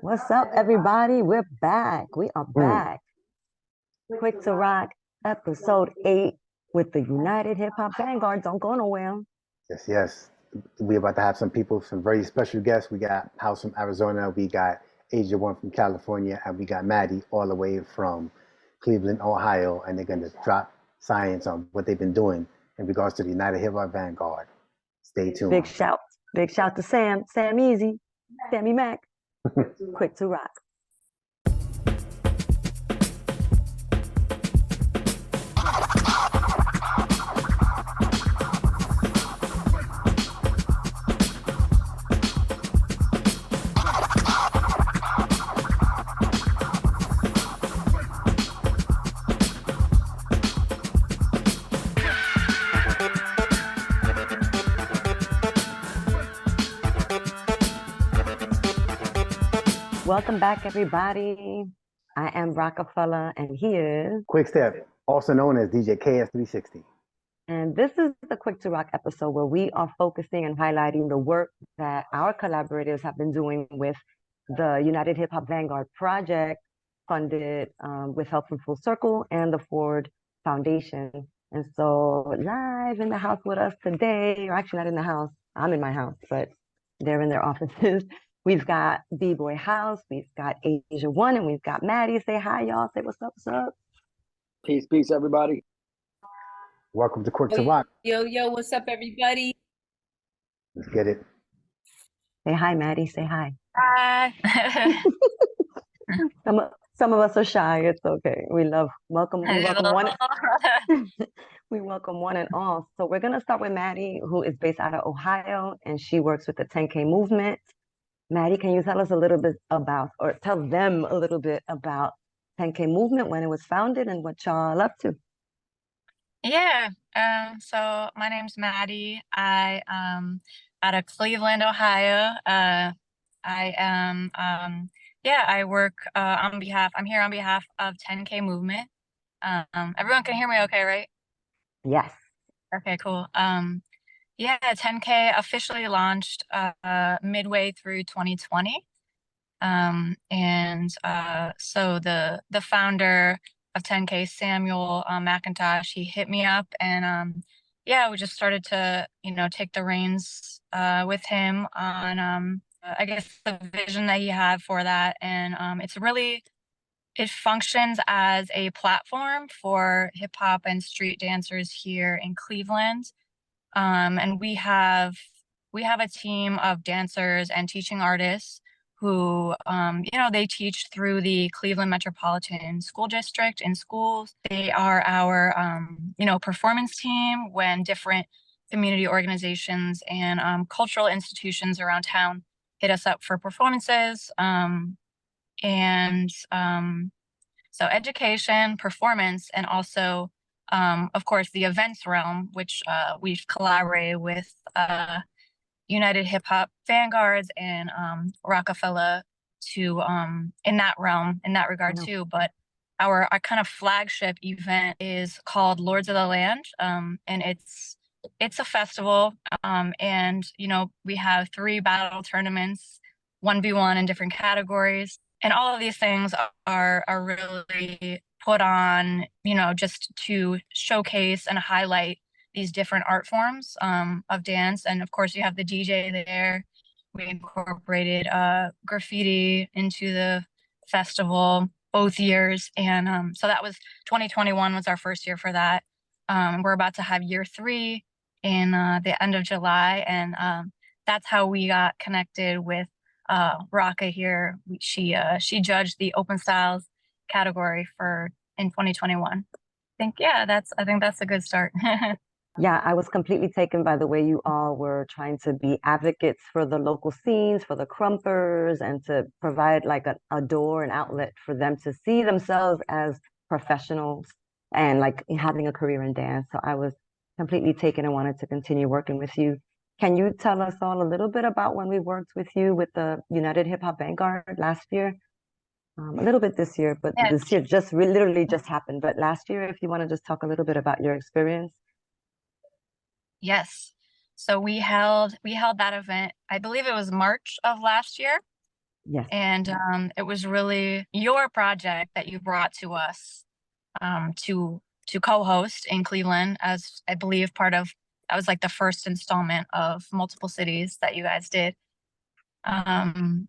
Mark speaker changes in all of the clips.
Speaker 1: What's up, everybody? We're back. We are
Speaker 2: Mm.
Speaker 1: back. Kwik2Rok, episode 8 with the United Hip Hop Vanguard. Don't go nowhere.
Speaker 2: Yes, yes. We're about to have some people, some very special guests. We got House from Arizona, we got Asia One from California, and we got Maddie all the way from Cleveland, Ohio, and they're going to drop science on what they've been doing in regards to the United Hip Hop Vanguard. Stay tuned.
Speaker 1: Big shout to Sam Easy, Sammy Mac, Kwik2Rok. Welcome back, everybody. I am Rockefeller, and he is
Speaker 2: Quick Step, also known as DJ KS360.
Speaker 1: And this is the Kwik2Rok episode where we are focusing and highlighting the work that our collaborators have been doing with the United Hip Hop Vanguard project, funded with help from Full Circle and the Ford Foundation. And so live in the house with us today, or actually not in the house, I'm in my house, but they're in their offices. We've got B-Boy House, we've got Asia One, and we've got Maddie. Say hi, y'all. Say what's up?
Speaker 3: Peace, everybody.
Speaker 2: Welcome to Kwik2Rok.
Speaker 4: Yo, what's up, everybody?
Speaker 2: Let's get it.
Speaker 1: Say hi, Maddie. Say hi.
Speaker 4: Hi.
Speaker 1: Some of us are shy. It's okay. We welcome one. We welcome one and all. So we're gonna start with Maddie, who is based out of Ohio, and she works with the 10K movement. Maddie, can you tell us a little bit about, or tell them a little bit about 10K movement, when it was founded, and what y'all up to?
Speaker 4: Yeah. So my name's Maddie. I out of Cleveland, Ohio. I am I work I'm here on behalf of 10K movement. Everyone can hear me okay, right?
Speaker 1: Yes.
Speaker 4: Okay, cool. 10K officially launched midway through 2020. So the founder of 10K, Samuel McIntosh, he hit me up, and we just started to take the reins with him on I guess the vision that he had for that, and it functions as a platform for hip hop and street dancers here in Cleveland, and we have a team of dancers and teaching artists who, they teach through the Cleveland Metropolitan School District in schools. They are our, performance team when different community organizations and cultural institutions around town hit us up for performances. So education, performance, and also, of course, the events realm, which we've collaborated with United Hip Hop Vanguards and Rockefeller to in that realm, in that regard too. But our kind of flagship event is called Lords of the Land, and it's a festival, and we have 3 battle tournaments, 1v1 in different categories, and all of these things are really put on, just to showcase and highlight these different art forms of dance. And of course, you have the DJ there. We incorporated graffiti into the festival both years, and so that was 2021 was our first year for that. We're about to have year 3 in the end of July, and that's how we got connected with Raka here. She judged the open styles category in 2021. I think that's a good start.
Speaker 1: Yeah, I was completely taken by the way you all were trying to be advocates for the local scenes, for the crumpers, and to provide like a door, an outlet for them to see themselves as professionals and like having a career in dance. So I was completely taken and wanted to continue working with you. Can you tell us all a little bit about when we worked with you with the United Hip Hop Vanguard last year? A little bit this year, but this year literally just happened. But last year, if you want to just talk a little bit about your experience.
Speaker 4: Yes. So we held that event, I believe it was March of last year.
Speaker 1: Yes.
Speaker 4: And it was really your project that you brought to us to co-host in Cleveland, as I believe part of that was like the first installment of multiple cities that you guys did. And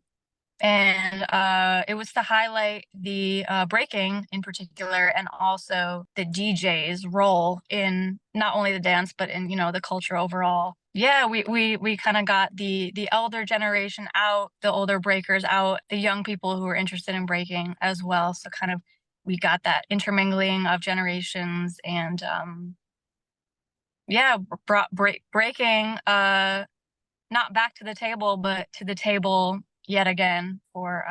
Speaker 4: it was to highlight the breaking in particular, and also the DJ's role in not only the dance but in, you know, the culture overall. Yeah, we kind of got the elder generation out, the older breakers out, the young people who were interested in breaking as well. So kind of we got that intermingling of generations, and yeah, brought breaking not back to the table, but to the table yet again for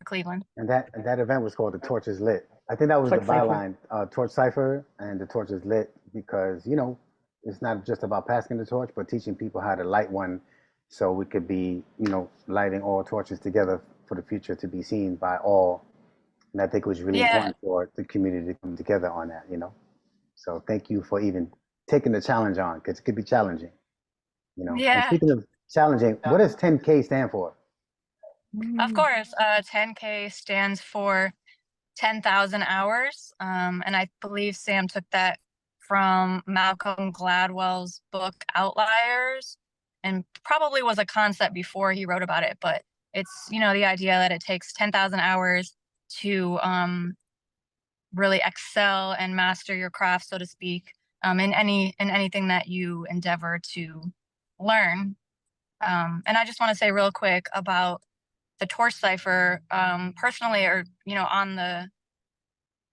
Speaker 4: Cleveland.
Speaker 2: And that event was called The Torch is Lit. I think that was the
Speaker 1: Torch Cipher.
Speaker 2: byline, Torch Cipher, and The Torch is Lit, because, you know, it's not just about passing the torch, but teaching people how to light one, so we could be, you know, lighting all torches together for the future to be seen by all. And I think it was really important for the community to come together on that, you know. So thank you for even taking the challenge on, because it could be challenging, you know. And speaking of challenging, what does 10K stand for?
Speaker 4: Of course, 10K stands for 10,000 hours. And I believe Sam took that from Malcolm Gladwell's book Outliers, and probably was a concept before he wrote about it, but it's, you know, the idea that it takes 10,000 hours to really excel and master your craft, so to speak, in anything that you endeavor to learn. And I just want to say real quick about the Torch Cipher, personally, or, you know,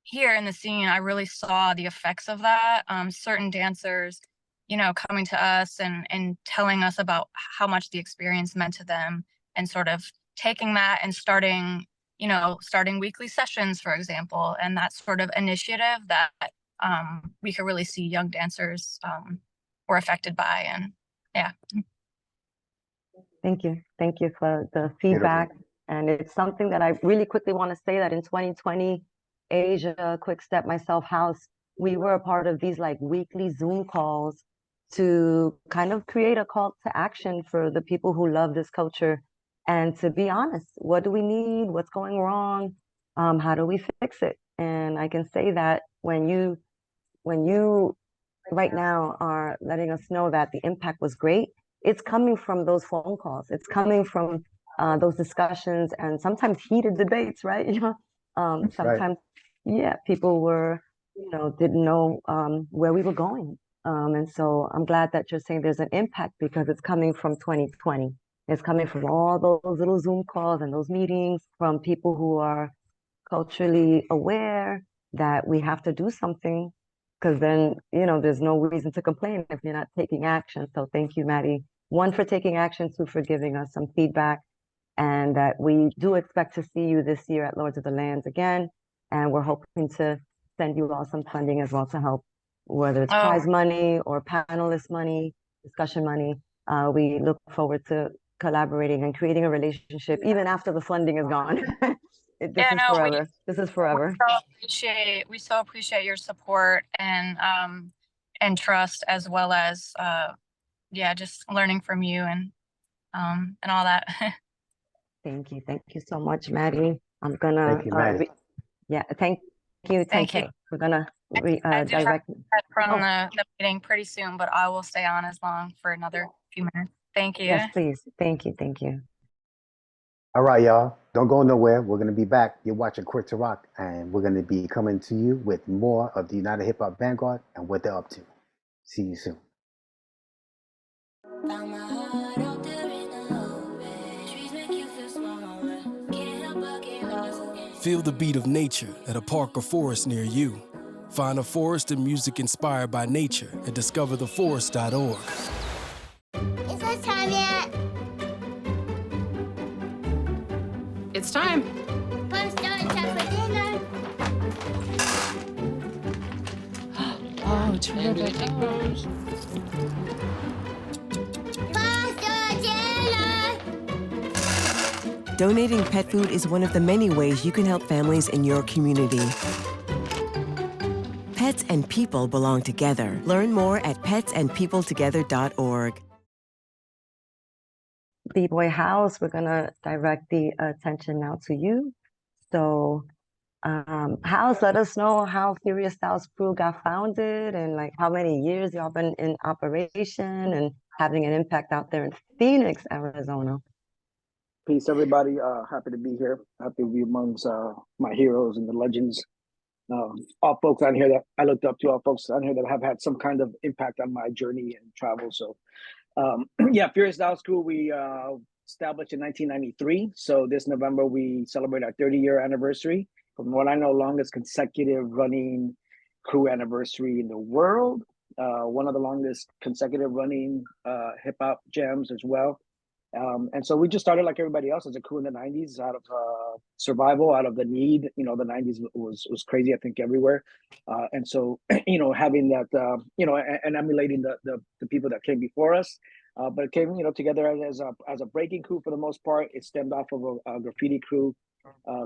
Speaker 4: here in the scene, I really saw the effects of that. Certain dancers, you know, coming to us and telling us about how much the experience meant to them, and sort of taking that and starting weekly sessions, for example, and that sort of initiative that we could really see young dancers were affected by. And yeah.
Speaker 1: Thank you. Thank you for the feedback. And it's something that I really quickly want to say, that in 2020, Asia, Quick Step, myself, House, we were a part of these like weekly Zoom calls to kind of create a call to action for the people who love this culture. And to be honest, what do we need? What's going wrong? How do we fix it? And I can say that when you right now are letting us know that the impact was great, it's coming from those phone calls. It's coming from those discussions, and sometimes heated debates, right? You know, sometimes, yeah, people were, you know, didn't know where we were going. And so I'm glad that you're saying there's an impact, because it's coming from 2020. It's coming from all those little Zoom calls and those meetings, from people who are culturally aware that we have to do something, because then, you know, there's no reason to complain if you're not taking action. So thank you, Maddie. One, for taking action, two, for giving us some feedback, and that we do expect to see you this year at Lords of the Lands again. And we're hoping to send you all some funding as well to help, whether it's prize money or panelist money, discussion money. We look forward to collaborating and creating a relationship even after the funding is gone. This is forever.
Speaker 4: We so appreciate your support and trust, as well as just learning from you and all that.
Speaker 1: Thank you so much, Maddie. I'm gonna
Speaker 2: thank you, Maddie.
Speaker 1: Thank you.
Speaker 4: Thank you.
Speaker 1: We're gonna
Speaker 4: direct from the meeting pretty soon, but I will stay on as long for another few minutes. Thank you.
Speaker 1: Yes, please. Thank you.
Speaker 2: All right, y'all. Don't go nowhere. We're going to be back. You're watching Kwik2Rok, and we're going to be coming to you with more of the United Hip Hop Vanguard and what they're up to. See you soon.
Speaker 5: Feel the beat of nature at a park or forest near you. Find a forest and music inspired by nature at discovertheforest.org.
Speaker 6: Is it time yet?
Speaker 7: It's time.
Speaker 6: Let's start time for dinner.
Speaker 7: Oh, terrific.
Speaker 6: Pasta dinner.
Speaker 8: Donating pet food is one of the many ways you can help families in your community. Pets and people belong together. Learn more at petsandpeopletogether.org.
Speaker 1: B-Boy House, we're gonna direct the attention now to you. So, House, let us know how Furious Styles Crew got founded and like how many years y'all been in operation and having an impact out there in Phoenix, Arizona.
Speaker 3: Peace, everybody. Happy to be here. Happy to be amongst my heroes and the legends. All folks on here that I looked up to, all folks on here that have had some kind of impact on my journey and travel. So, yeah, Furious Styles Crew, we established in 1993. So this November, we celebrate our 30-year anniversary. From what I know, longest consecutive running crew anniversary in the world. One of the longest consecutive running hip hop jams as well. And so we just started like everybody else as a crew in the 90s out of survival, out of the need. You know, the 90s was crazy, I think, everywhere. And so, you know, having that, you know, and emulating the people that came before us. But it came, you know, together as a breaking crew for the most part. It stemmed off of a graffiti crew,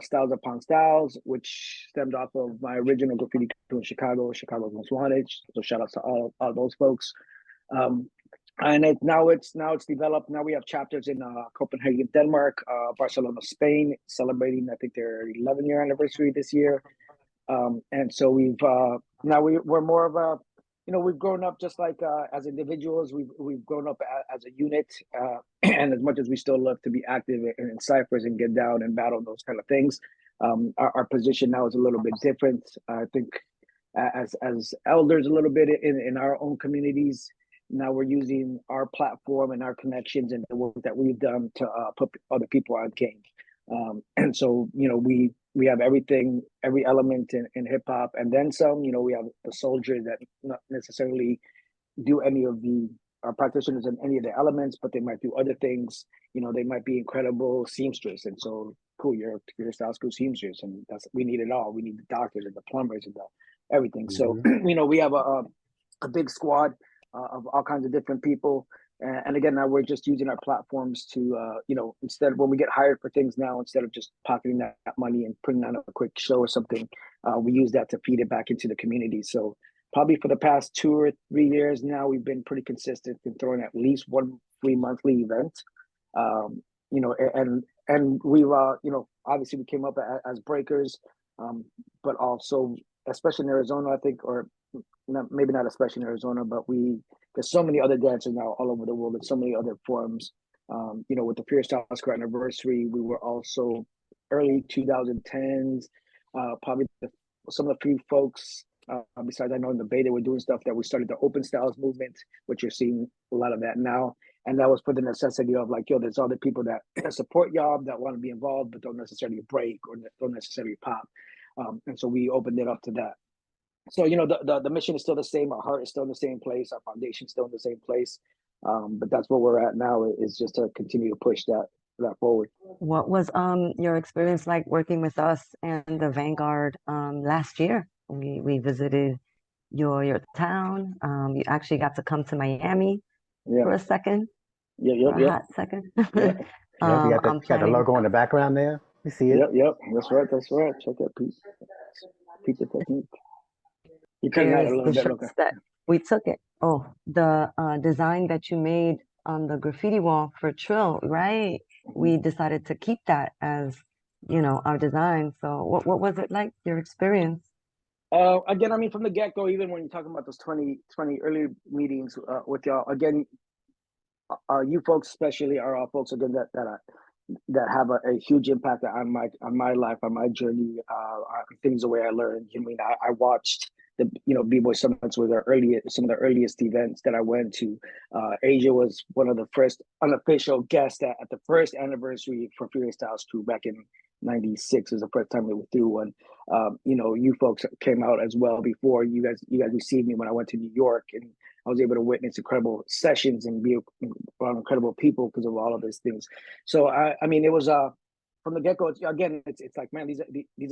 Speaker 3: Styles Upon Styles, which stemmed off of my original graffiti crew in Chicago's Most Wanted. So shout out to all those folks. And now it's developed. Now we have chapters in Copenhagen, Denmark, Barcelona, Spain, celebrating I think their 11-year anniversary this year. And so we've now we're more of a, you know, we've grown up just like as individuals. We've grown up as a unit, and as much as we still love to be active in ciphers and get down and battle those kind of things, our position now is a little bit different. I think as elders a little bit in our own communities. Now we're using our platform and our connections and the work that we've done to put other people on game. And so, you know, we have everything, every element in hip hop, and then some. You know, we have the soldiers that not necessarily do any of our practitioners in any of the elements, but they might do other things. You know, they might be incredible seamstress, and so cool, you're Styles Crew seamstress, and we need it all. We need the doctors and the plumbers and everything. So, you know, we have a big squad of all kinds of different people. And again, now we're just using our platforms to, you know, instead when we get hired for things now, instead of just pocketing that money and putting on a quick show or something, we use that to feed it back into the community. So probably for the past 2 or 3 years now, we've been pretty consistent in throwing at least one free monthly event. You know, and we've, you know, obviously we came up as breakers, but also, especially in Arizona, I think, or maybe not especially in Arizona, but there's so many other dancers now all over the world and so many other forums. You know, with the Furious Styles Crew anniversary, we were also early 2010s, probably some of the few folks, besides I know in the Bay, they were doing stuff that we started the Open Styles movement, which you're seeing a lot of that now. And that was for the necessity of like, yo, there's other people that support y'all, that want to be involved, but don't necessarily break or don't necessarily pop. And so we opened it up to that. So, you know, the mission is still the same. Our heart is still in the same place. Our foundation is still in the same place. But that's where we're at now, is just to continue to push that forward.
Speaker 1: What was your experience like working with us and the Vanguard last year? We visited your town. You actually got to come to Miami for a second.
Speaker 3: Yeah.
Speaker 1: Hot second.
Speaker 2: You got the logo in the background there. You see it.
Speaker 3: Yep. That's right. Check that piece. Piece of technique. You cutting out a little bit. Okay.
Speaker 1: We took it. Oh, the design that you made on the graffiti wall for Trill, right? We decided to keep that as, you know, our design. So what was it like, your experience?
Speaker 3: Again, I mean, from the get-go, even when you're talking about those 20 early meetings with y'all, again, you folks especially are all folks again that have a huge impact on my life, on my journey, things the way I learned. I mean, I watched the, you know, B-Boy Summits were some of the earliest events that I went to. Asia was one of the first unofficial guests at the first anniversary for Furious Styles Crew back in '96 is the first time we threw one. You know, you folks came out as well before. You guys received me when I went to New York, and I was able to witness incredible sessions and be around incredible people because of all of these things. So I mean, it was from the get-go. Again, it's like, man, these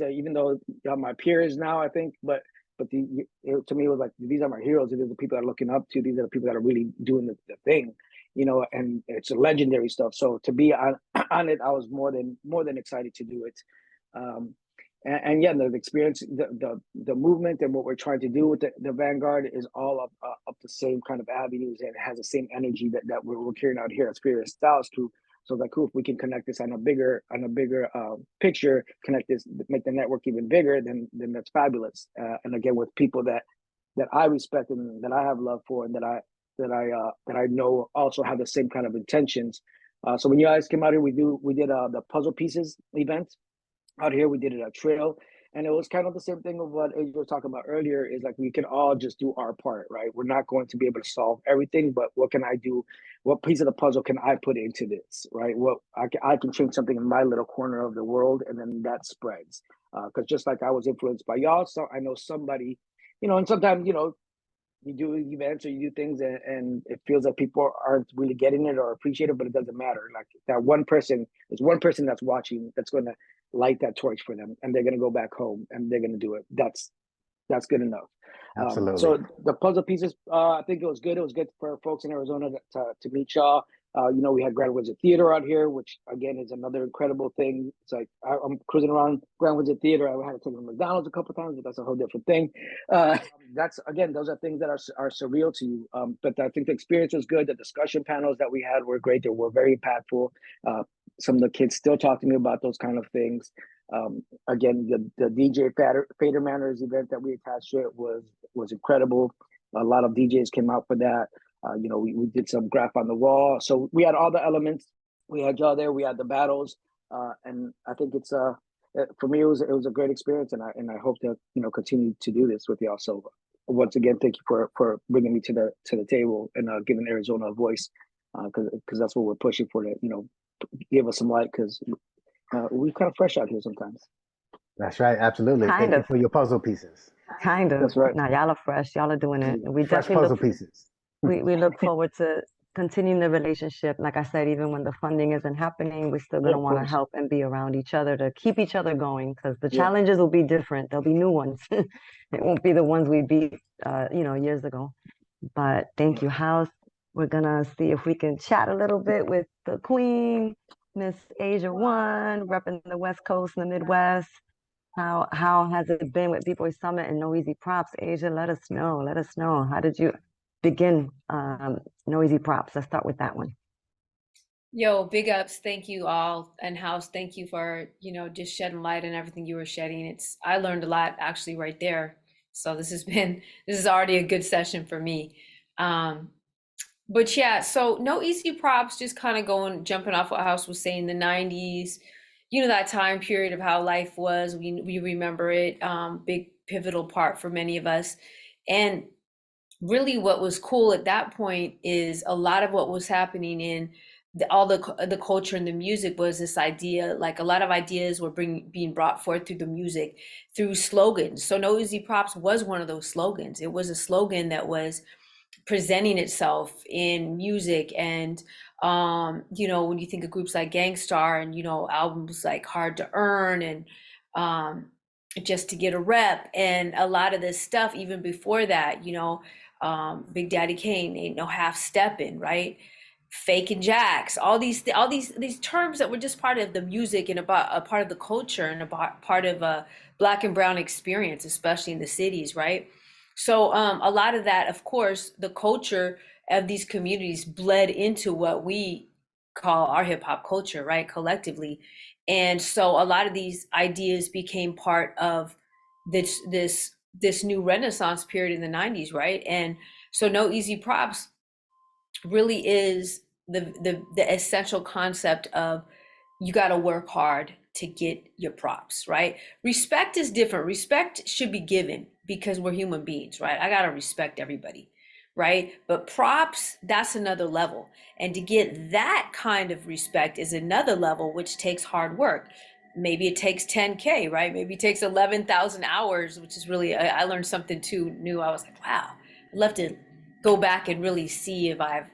Speaker 3: are, even though y'all my peers now, I think, but to me, it was like, these are my heroes. These are the people that I'm looking up to. These are the people that are really doing the thing, you know, and it's legendary stuff. So to be on it, I was more than excited to do it. And yeah, the experience, the movement and what we're trying to do with the Vanguard is all up the same kind of avenues, and it has the same energy that we're carrying out here at Furious Styles Crew. So like, cool, if we can connect this on a bigger picture, connect this, make the network even bigger, then that's fabulous. And again, with people that I respect and that I have love for, and that I know also have the same kind of intentions. So when you guys came out here, we did the puzzle pieces event out here. We did it at Trail, and it was kind of the same thing of what you were talking about earlier. Is like we can all just do our part, right? We're not going to be able to solve everything, but what can I do? What piece of the puzzle can I put into this, right? What I can change something in my little corner of the world, and then that spreads. Because just like I was influenced by y'all, so I know somebody, and sometimes you do events or you do things, and it feels like people aren't really getting it or appreciate it, but it doesn't matter. Like that one person, there's one person that's watching that's going to light that torch for them, and they're going to go back home and they're going to do it. That's good enough.
Speaker 2: Absolutely.
Speaker 3: So the puzzle pieces, I think it was good. It was good for folks in Arizona to meet y'all. We had Grand Wizard Theater out here, which again is another incredible thing. It's like I'm cruising around Grand Wizard Theater. I had to take them to McDonald's a couple of times, but that's a whole different thing. That's again, those are things that are surreal to you. But I think the experience was good. The discussion panels that we had were great. They were very impactful. Some of the kids still talk to me about those kind of things. Again, the DJ Fader Manners event that we attached to it was incredible. A lot of DJs came out for that. We did some graph on the wall. So we had all the elements. We had y'all there. We had the battles, and I think it's for me it was a great experience, and I hope to continue to do this with y'all. So once again, thank you for bringing me to the table and giving Arizona a voice, because that's what we're pushing for, to give us some light, because we're kind of fresh out here sometimes.
Speaker 2: That's right. Absolutely.
Speaker 1: Kind
Speaker 2: Thank you
Speaker 1: of.
Speaker 2: for your puzzle pieces.
Speaker 1: Kind of.
Speaker 3: That's right.
Speaker 1: Now y'all are fresh. Y'all are doing it. We
Speaker 2: Fresh
Speaker 1: definitely
Speaker 2: puzzle pieces.
Speaker 1: we look forward to continuing the relationship. Like I said, even when the funding isn't happening, we're still gonna want to help and be around each other to keep each other going, because the challenges will be different. There'll be new ones. It won't be the ones we beat years ago. But thank you, House. We're gonna see if we can chat a little bit with the Queen, Miss Asia One, repping the West Coast and the Midwest. How has it been with B-Boy Summit and No Easy Props? Asia, let us know. Let us know. How did you begin No Easy Props? Let's start with that one.
Speaker 7: Yo, big ups. Thank you all. And House, thank you for, just shedding light on everything you were shedding. I learned a lot actually right there. So this is already a good session for me. But yeah, so No Easy Props, just kind of jumping off what House was saying, the 90s, that time period of how life was. We remember it, big pivotal part for many of us. And really what was cool at that point is a lot of what was happening in all the culture and the music was this idea, like a lot of ideas were being brought forth through the music, through slogans. So No Easy Props was one of those slogans. It was a slogan that was presenting itself in music, and when you think of groups like Gangstar and albums like Hard to Earn and Just to Get a Rep, and a lot of this stuff even before that, Big Daddy Kane, Ain't No Half Steppin', right? Faking Jacks, all these terms that were just part of the music and about a part of the culture and about part of a Black and brown experience, especially in the cities, right? So a lot of that, of course, the culture of these communities bled into what we call our hip hop culture, right, collectively. And so a lot of these ideas became part of this new Renaissance period in the 90s, right? And so No Easy Props really is the essential concept of you got to work hard to get your props, right? Respect is different. Respect should be given because we're human beings, right? I got to respect everybody, right? But props, that's another level. And to get that kind of respect is another level, which takes hard work. Maybe it takes 10K, right? Maybe it takes 11,000 hours, which is really, I learned something too new. I was like, wow, I'd love to go back and really see if I've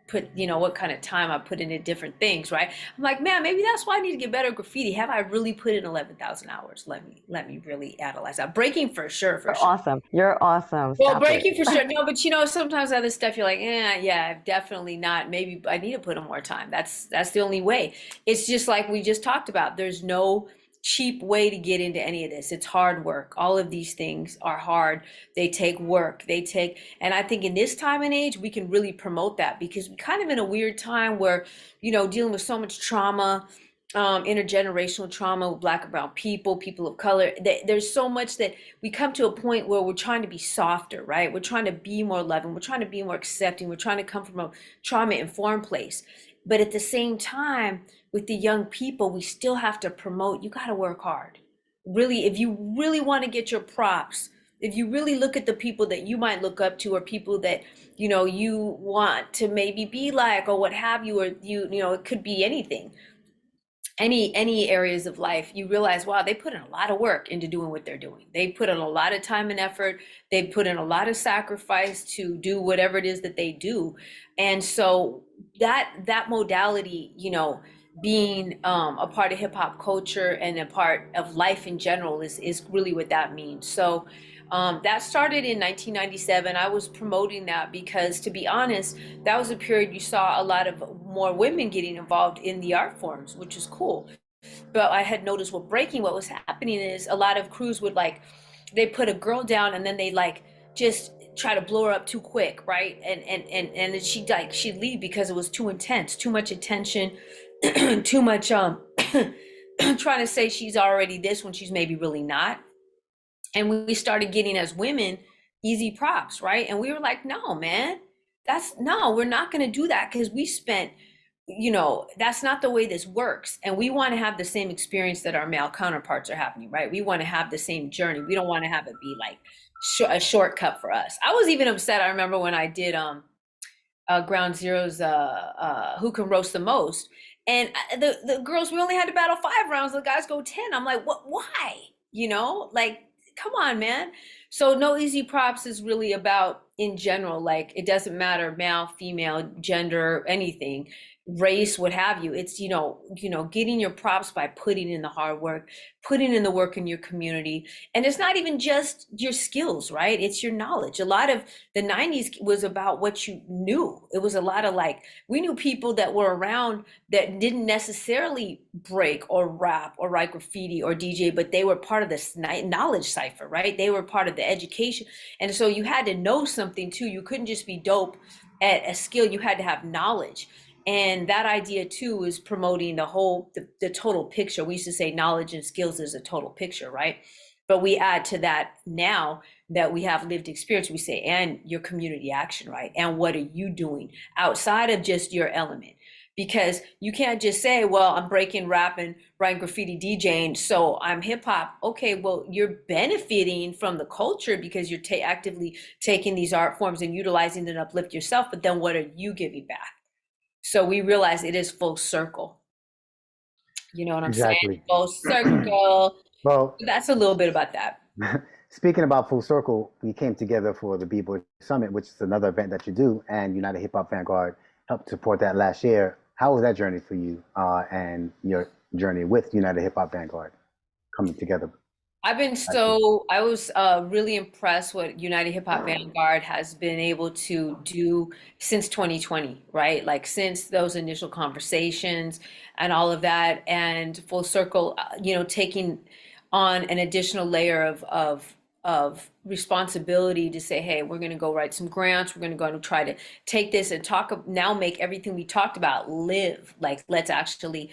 Speaker 7: put, what kind of time I put into different things, right? I'm like, man, maybe that's why I need to get better at graffiti. Have I really put in 11,000 hours? Let me really analyze that. Breaking for sure.
Speaker 1: You're awesome. You're awesome.
Speaker 7: Well, breaking for sure. No, but sometimes other stuff you're like, yeah, definitely not. Maybe I need to put in more time. That's the only way. It's just like we just talked about. There's no cheap way to get into any of this. It's hard work. All of these things are hard. They take work. And I think in this time and age, we can really promote that, because we're kind of in a weird time where, dealing with so much trauma, intergenerational trauma with Black and brown people, people of color. There's so much that we come to a point where we're trying to be softer, right? We're trying to be more loving. We're trying to be more accepting. We're trying to come from a trauma-informed place. But at the same time, with the young people, we still have to promote, you got to work hard. Really, if you really want to get your props, if you really look at the people that you might look up to, or people that, you want to maybe be like, or what have you, or it could be anything, any areas of life, you realize, wow, they put in a lot of work into doing what they're doing. They put in a lot of time and effort. They put in a lot of sacrifice to do whatever it is that they do. And so that modality, being a part of hip hop culture and a part of life in general is really what that means. So that started in 1997. I was promoting that because, to be honest, that was a period you saw a lot of more women getting involved in the art forms, which is cool. But I had noticed what was happening is a lot of crews would they put a girl down and then they just try to blow her up too quick, right? And she'd leave because it was too intense, too much attention, too much trying to say she's already this when she's maybe really not. And we started getting, as women, easy props, right? And we were like, no, man, we're not going to do that, because we spent, that's not the way this works. And we want to have the same experience that our male counterparts are having, right? We want to have the same journey. We don't want to have it be a shortcut for us. I was even upset. I remember when I did Ground Zero's Who Can Roast the Most, and the girls, we only had to battle 5 rounds. The guys go 10. I'm like, what? Why? Come on, man. So no easy props is really about, in general, it doesn't matter, male, female, gender, anything, race, what have you. It's, getting your props by putting in the hard work, putting in the work in your community. And it's not even just your skills, right? It's your knowledge. A lot of the 90s was about what you knew. It was a lot of we knew people that were around that didn't necessarily break or rap or write graffiti or DJ, but they were part of this knowledge cipher, right? They were part of the education. And so you had to know something too. You couldn't just be dope at a skill. You had to have knowledge. And that idea too is promoting the total picture. We used to say knowledge and skills is a total picture, right? But we add to that, now that we have lived experience, we say, and your community action, right? And what are you doing outside of just your element? Because you can't just say, well, I'm breaking, rapping, writing graffiti, DJing, so I'm hip hop. Okay, well, you're benefiting from the culture because you're actively taking these art forms and utilizing them to uplift yourself. But then what are you giving back? So we realize it is full circle. You know what I'm saying? Full circle.
Speaker 2: Well,
Speaker 7: that's a little bit about that.
Speaker 2: Speaking about full circle, we came together for the B-Boy Summit, which is another event that you do, and United Hip Hop Vanguard helped support that last year. How was that journey for you, and your journey with United Hip Hop Vanguard coming together?
Speaker 7: I was really impressed what United Hip Hop Vanguard has been able to do since 2020, right? Since those initial conversations and all of that, and full circle, taking on an additional layer of responsibility to say, hey, we're going to go write some grants. We're going to go and try to take this and make everything we talked about live. Let's actually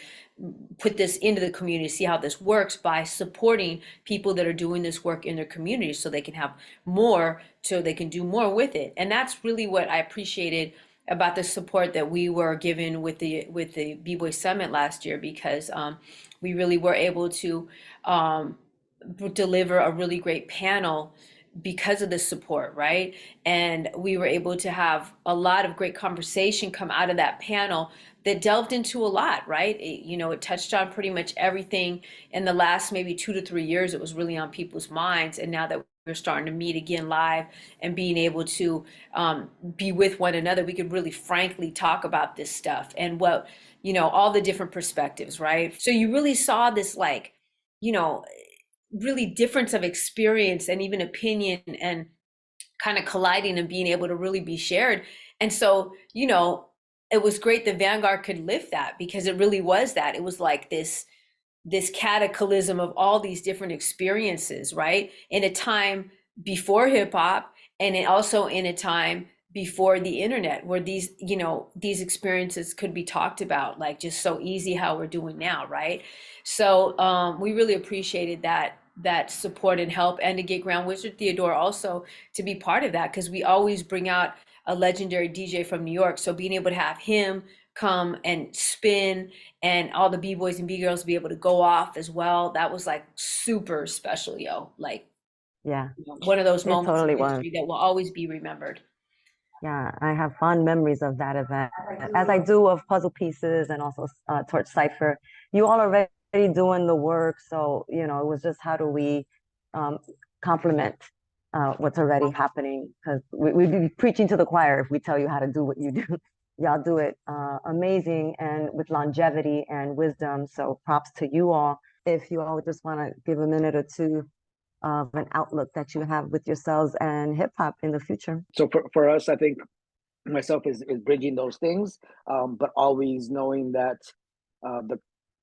Speaker 7: put this into the community, see how this works by supporting people that are doing this work in their community, so they can have more, so they can do more with it. And that's really what I appreciated about the support that we were given with the B-Boy Summit last year, because we really were able to deliver a really great panel because of the support, right? And we were able to have a lot of great conversation come out of that panel that delved into a lot, right? It touched on pretty much everything in the last maybe 2 to 3 years. It was really on people's minds. And now that we're starting to meet again live and being able to be with one another, we could really frankly talk about this stuff and all the different perspectives, right? So you really saw this really difference of experience and even opinion and kind of colliding and being able to really be shared. And so, it was great that Vanguard could lift that, because it really was that. It was like this this cataclysm of all these different experiences, right? In a time before hip hop, and also in a time before the internet, where these, you know, these experiences could be talked about like just so easy how we're doing now, right? So we really appreciated that support and help, and to get Grand Wizard Theodore also to be part of that, because we always bring out a legendary DJ from New York. So being able to have him come and spin, and all the B-boys and B-girls be able to go off as well, that was like super special, yo. Like,
Speaker 1: Yeah,
Speaker 7: you know, one of those
Speaker 1: it
Speaker 7: moments
Speaker 1: totally
Speaker 7: in
Speaker 1: was.
Speaker 7: history that will always be remembered.
Speaker 1: Yeah, I have fond memories of that event, as I do of Puzzle Pieces and also Torch Cipher. You all are already doing the work, so you know it was just how do we complement what's already happening? Because we'd be preaching to the choir if we tell you how to do what you do. Y'all do it amazing and with longevity and wisdom. So props to you all. If you all just want to give a minute or two of an outlook that you have with yourselves and hip hop in the future.
Speaker 3: So for us, I think myself is bridging those things, but always knowing that the,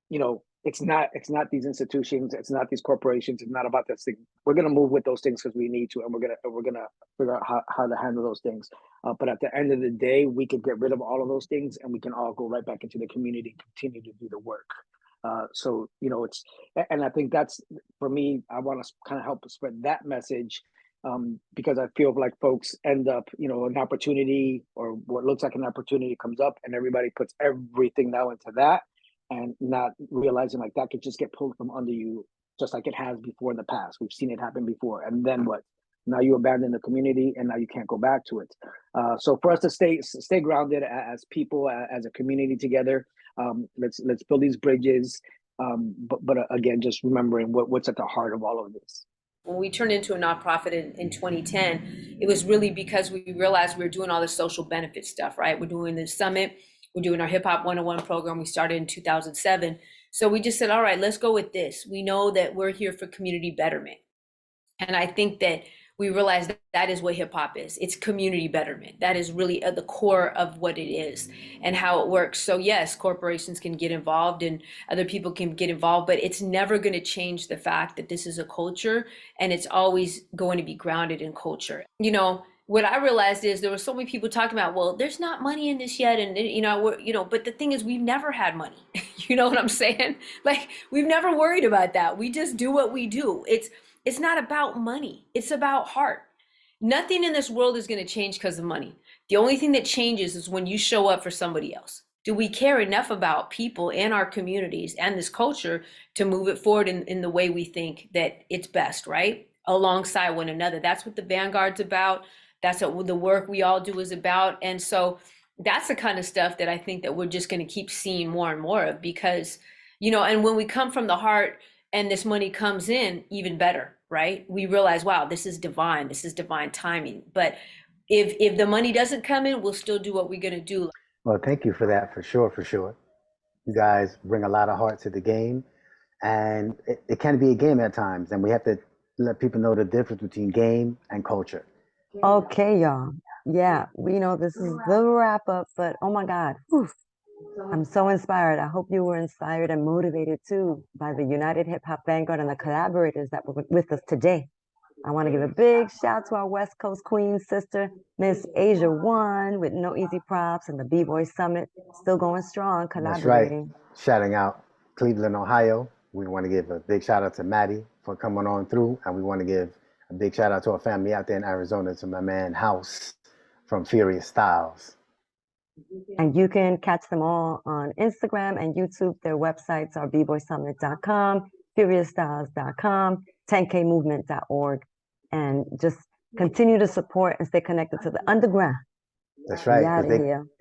Speaker 3: you know, it's not these institutions, it's not these corporations, it's not about this thing. We're gonna move with those things because we need to, and we're gonna figure out how to handle those things. But at the end of the day, we can get rid of all of those things, and we can all go right back into the community and continue to do the work. So you know, it's, and I think that's, for me, I want to kind of help spread that message, because I feel like folks end up, you know, an opportunity or what looks like an opportunity comes up, and everybody puts everything now into that, and not realizing like that could just get pulled from under you, just like it has before in the past. We've seen it happen before, and then what? Now you abandon the community, and now you can't go back to it. So for us to stay grounded as people, as a community together, let's build these bridges. But again, just remembering what's at the heart of all of this.
Speaker 7: When we turned into a nonprofit in 2010, it was really because we realized we were doing all the social benefit stuff, right? We're doing the summit, we're doing our Hip Hop 101 program. We started in 2007. So we just said, all right, let's go with this. We know that we're here for community betterment. And I think that we realized that is what hip hop is. It's community betterment. That is really at the core of what it is and how it works. So yes, corporations can get involved and other people can get involved, but it's never going to change the fact that this is a culture, and it's always going to be grounded in culture. You know, what I realized is there were so many people talking about, well, there's not money in this yet. And, but the thing is, we've never had money. You know what I'm saying? Like, we've never worried about that. We just do what we do. It's not about money. It's about heart. Nothing in this world is going to change because of money. The only thing that changes is when you show up for somebody else. Do we care enough about people and our communities and this culture to move it forward in the way we think that it's best, right? Alongside one another. That's what the Vanguard's about. That's what the work we all do is about. And so that's the kind of stuff that I think that we're just going to keep seeing more and more of, because, you know, and when we come from the heart and this money comes in, even better, right? We realize, wow, this is divine timing. But if the money doesn't come in, we'll still do what we're going to do.
Speaker 2: Well, thank you for that, for sure. You guys bring a lot of heart to the game, and it can be a game at times, and we have to let people know the difference between game and culture.
Speaker 1: Okay, y'all. Yeah, we know this is the wrap up, but oh my God, whew, I'm so inspired. I hope you were inspired and motivated too by the United Hip Hop Vanguard and the collaborators that were with us today. I want to give a big shout to our West Coast Queen sister, Miss Asia One, with No Easy Props and the B-Boy Summit, still going strong, collaborating.
Speaker 2: That's right. Shouting out Cleveland, Ohio. We want to give a big shout out to Maddie for coming on through, and we want to give a big shout out to our family out there in Arizona, to my man House from Furious Styles.
Speaker 1: And you can catch them all on Instagram and YouTube. Their websites are bboysummit.com, furiousstyles.com, 10kmovement.org, and just continue to support and stay connected to the underground.
Speaker 2: That's right.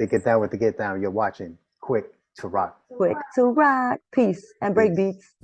Speaker 2: They get down with the get down. You're watching Kwik2Rok.
Speaker 1: Kwik2Rok. Peace and break beats.